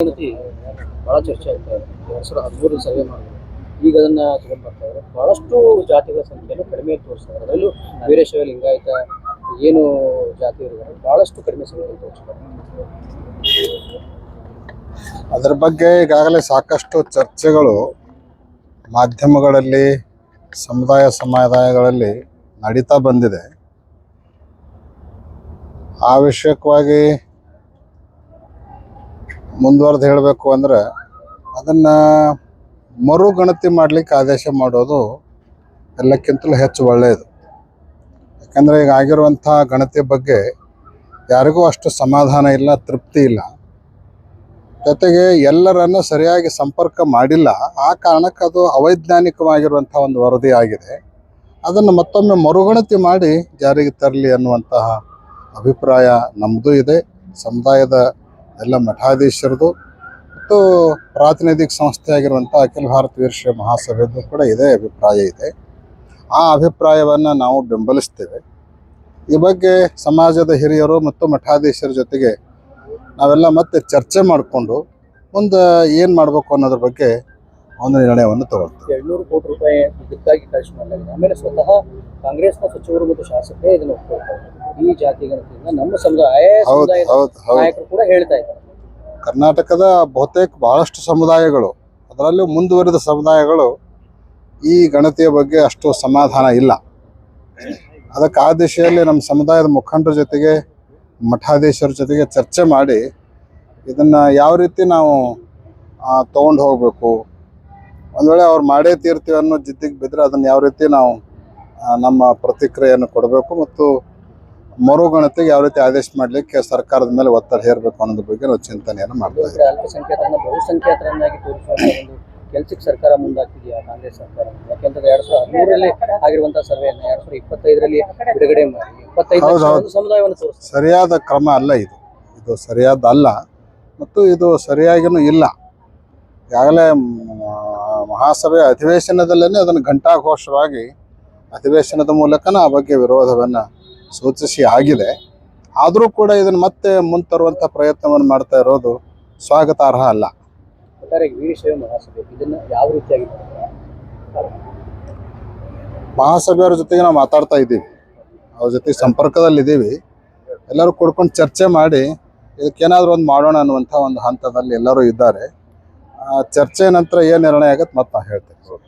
ಬಹಳ ಚರ್ಚೆ ಆಗ್ತಾ ಇದೆ. 2013 ಸರ್ವೆ ಮಾಡಿದ್ರು. ಈಗ ಅದನ್ನ ತಗೊಂಡ್ ಬರ್ತಾ ಇದ್ದಾರೆ. ಬಹಳಷ್ಟು ಜಾತಿಗಳ ಸಂಖ್ಯೆಯನ್ನು ಕಡಿಮೆ ತೋರಿಸ್ತಾರೆ. ಅದರಲ್ಲೂ ವೀರಶೈವ ಲಿಂಗಾಯತ ಏನು ಜಾತಿ ಇರುತ್ತಾರೆ ಬಹಳಷ್ಟು ಕಡಿಮೆ ಸಂಖ್ಯೆಯಲ್ಲಿ ತೋರಿಸ್ತಾರೆ. ಅದರ ಬಗ್ಗೆ ಈಗಾಗಲೇ ಸಾಕಷ್ಟು ಚರ್ಚೆಗಳು ಮಾಧ್ಯಮಗಳಲ್ಲಿ ಸಮುದಾಯಗಳಲ್ಲಿ ನಡೀತಾ ಬಂದಿದೆ. ಆ ವಿಷಯಕವಾಗಿ ಮುಂದುವರೆದು ಹೇಳಬೇಕು ಅಂದರೆ ಅದನ್ನು ಮರುಗಣತಿ ಮಾಡಲಿಕ್ಕೆ ಆದೇಶ ಮಾಡೋದು ಎಲ್ಲಕ್ಕಿಂತಲೂ ಹೆಚ್ಚು ಒಳ್ಳೆಯದು. ಯಾಕಂದರೆ ಈಗ ಆಗಿರುವಂಥ ಗಣತಿ ಬಗ್ಗೆ ಯಾರಿಗೂ ಅಷ್ಟು ಸಮಾಧಾನ ಇಲ್ಲ, ತೃಪ್ತಿ ಇಲ್ಲ. ಜೊತೆಗೆ ಎಲ್ಲರನ್ನು ಸರಿಯಾಗಿ ಸಂಪರ್ಕ ಮಾಡಿಲ್ಲ. ಆ ಕಾರಣಕ್ಕೆ ಅದು ಅವೈಜ್ಞಾನಿಕವಾಗಿರುವಂಥ ಒಂದು ವರದಿ ಆಗಿದೆ. ಅದನ್ನು ಮತ್ತೊಮ್ಮೆ ಮರುಗಣತಿ ಮಾಡಿ ಜಾರಿಗೆ ತರಲಿ ಅನ್ನುವಂತಹ ಅಭಿಪ್ರಾಯ ನಮ್ಮದು ಇದೆ, ಸಮುದಾಯದ ಎಲ್ಲ ಮಠಾಧೀಶರದು ಮತ್ತು ಪ್ರಾತಿನಿಧಿಕ ಸಂಸ್ಥೆ ಆಗಿರುವಂಥ ಅಖಿಲ ಭಾರತ ವೀರಶೈವ ಮಹಾಸಭೆಯದ್ದು ಕೂಡ ಇದೇ ಅಭಿಪ್ರಾಯ ಇದೆ. ಆ ಅಭಿಪ್ರಾಯವನ್ನು ನಾವು ಬೆಂಬಲಿಸ್ತೇವೆ. ಈ ಬಗ್ಗೆ ಸಮಾಜದ ಹಿರಿಯರು ಮತ್ತು ಮಠಾಧೀಶರ ಜೊತೆಗೆ ನಾವೆಲ್ಲ ಮತ್ತೆ ಚರ್ಚೆ ಮಾಡಿಕೊಂಡು ಮುಂದೆ ಏನು ಮಾಡಬೇಕು ಅನ್ನೋದ್ರ ಬಗ್ಗೆ ಒಂದು ನಿರ್ಣಯವನ್ನು ತಗೊಳ್ತೀವಿ. 200 ಕೋಟಿ ರೂಪಾಯಿ ಇದಕ್ಕಾಗಿ ಖರ್ಚು ಮಾಡಲಾಗಿದೆ. ಆಮೇಲೆ ಸ್ವತಃ ಕಾಂಗ್ರೆಸ್ನ ಸಚಿವರು ಮತ್ತು ಶಾಸಕರೇ ಇದನ್ನು ಒಪ್ಪಿಕೊಳ್ತಾರೆ. ಈ ಜಾತಿ ಗಣತಿಯಿಂದ ನಮ್ಮ ಸಮುದಾಯ ನಾಯಕರು ಕೂಡ ಹೇಳ್ತಾ ಇದ್ದಾರೆ. ಕರ್ನಾಟಕದ ಬಹುತೇಕ ಬಹಳಷ್ಟು ಸಮುದಾಯಗಳು, ಅದರಲ್ಲೂ ಮುಂದುವರಿದ ಸಮುದಾಯಗಳು ಈ ಗಣತಿಯ ಬಗ್ಗೆ ಅಷ್ಟು ಸಮಾಧಾನ ಇಲ್ಲ. ಅದಕ್ಕೆ ಆ ದಿಶೆಯಲ್ಲಿ ನಮ್ಮ ಸಮುದಾಯದ ಮುಖಂಡರ ಜೊತೆಗೆ ಮಠಾಧೀಶರ ಜೊತೆಗೆ ಚರ್ಚೆ ಮಾಡಿ ಇದನ್ನು ಯಾವ ರೀತಿ ನಾವು ತೊಗೊಂಡು ಹೋಗಬೇಕು, ಒಂದು ವೇಳೆ ಅವ್ರು ಮಾಡೇ ತೀರ್ತೀವಿ ಅನ್ನೋ ಜಿದ್ದಿಗೆ ಬಿದ್ದರೆ ಅದನ್ನು ಯಾವ ರೀತಿ ನಾವು ನಮ್ಮ ಪ್ರತಿಕ್ರಿಯೆಯನ್ನು ಕೊಡಬೇಕು ಮತ್ತು ಮರುಗಣತಿಗೆ ಯಾವ ರೀತಿ ಆದೇಶ ಮಾಡಲಿಕ್ಕೆ ಸರ್ಕಾರದ ಮೇಲೆ ಒತ್ತಡ ಹೇರಬೇಕು ಅನ್ನೋದ್ರ ಬಗ್ಗೆ ನಾವು ಚಿಂತನೆಯನ್ನು ಮಾಡ್ತಾ ಇದ್ದೀವಿ. ಅಲ್ಪಸಂಖ್ಯಾತರನ್ನ ಬಹುಸಂಖ್ಯಾತರನ್ನಾಗಿ ತೋರಿಸುವಂತ ಒಂದು ಕೆಲಸಕ್ಕೆ ಸರ್ಕಾರ ಮುಂದಾಗ್ತಿದೆಯಾ ಕಾಂಗ್ರೆಸ್ ಸರ್ಕಾರ? ಯಾಕೆಂದ್ರೆ 2013ರಲ್ಲಿ ಆಗಿರುವಂತಹ ಸರ್ವೆಯನ್ನು 2025ರಲ್ಲಿ ಬಿಡುಗಡೆ ಮಾಡಿ 25 ಸಮುದಾಯವನ್ನು ತೋರಿಸ್ತಾರೆ. ಸರಿಯಾದ ಕ್ರಮ ಅಲ್ಲ ಇದು. ಇದು ಸರಿಯಾದಲ್ಲ ಮತ್ತು ಇದು ಸರಿಯಾಗಿಯೂ ಇಲ್ಲ. ಈಗಾಗಲೇ ಮಹಾಸಭೆ ಅಧಿವೇಶನದಲ್ಲೇ ಅದನ್ನು ಘಂಟಾಘೋಷವಾಗಿ ಅಧಿವೇಶನದ ಮೂಲಕನ ಆ ಬಗ್ಗೆ ವಿರೋಧವನ್ನು ಸೂಚಿಸಿ ಆಗಿದೆ. ಆದರೂ ಕೂಡ ಇದನ್ನು ಮತ್ತೆ ಮುಂತರುವಂಥ ಪ್ರಯತ್ನವನ್ನು ಮಾಡ್ತಾ ಇರೋದು ಸ್ವಾಗತಾರ್ಹ ಅಲ್ಲ. ವೀರಶೈವ ಮಹಾಸಭೆ ಇದನ್ನು ಯಾವ ರೀತಿಯಾಗಿ ಮಹಾಸಭೆಯವ್ರ ಜೊತೆಗೆ ನಾವು ಮಾತಾಡ್ತಾ ಇದ್ದೀವಿ, ಅವ್ರ ಜೊತೆಗೆ ಸಂಪರ್ಕದಲ್ಲಿದ್ದೀವಿ. ಎಲ್ಲರೂ ಕೂಡ್ಕೊಂಡು ಚರ್ಚೆ ಮಾಡಿ ಇದಕ್ಕೇನಾದರೂ ಒಂದು ಮಾಡೋಣ ಅನ್ನುವಂಥ ಒಂದು ಹಂತದಲ್ಲಿ ಎಲ್ಲರೂ ಇದ್ದಾರೆ. ಚರ್ಚೆ ನಂತರ ಏನು ನಿರ್ಣಯ ಆಗುತ್ತೆ ಮತ್ತೆ ನಾವು ಹೇಳ್ತೇವೆ.